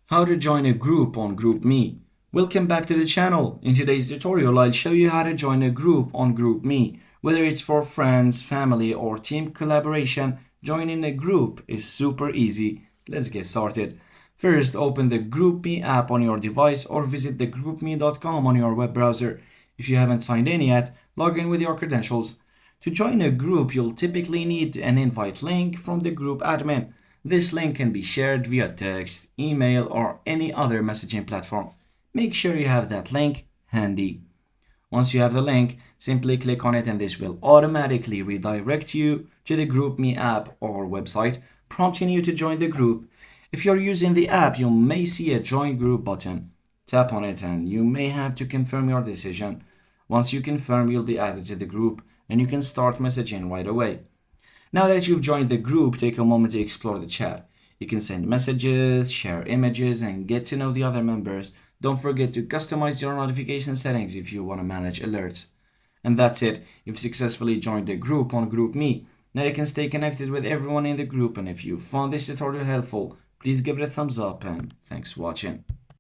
How to join a group on GroupMe. Welcome back to the channel. In today's tutorial, I'll show you how to join a group on GroupMe. Whether it's for friends, family, or team collaboration, joining a group is super easy. Let's get started. First, open the GroupMe app on your device or visit the groupme.com on your web browser. If you haven't signed in yet, log in with your credentials. To join a group, you'll typically need an invite link from the group admin. This link can be shared via text, email, or any other messaging platform. Make sure you have that link handy. Once you have the link, simply click on it and this will automatically redirect you to the GroupMe app or website, prompting you to join the group. If you're using the app, you may see a Join Group button. Tap on it and you may have to confirm your decision. Once you confirm, you'll be added to the group and you can start messaging right away. Now that you've joined the group, take a moment to explore the chat. You can send messages, share images, and get to know the other members. Don't forget to customize your notification settings if you want to manage alerts. And that's it. You've successfully joined the group on GroupMe. Now you can stay connected with everyone in the group, and if you found this tutorial helpful, please give it a thumbs up and thanks for watching.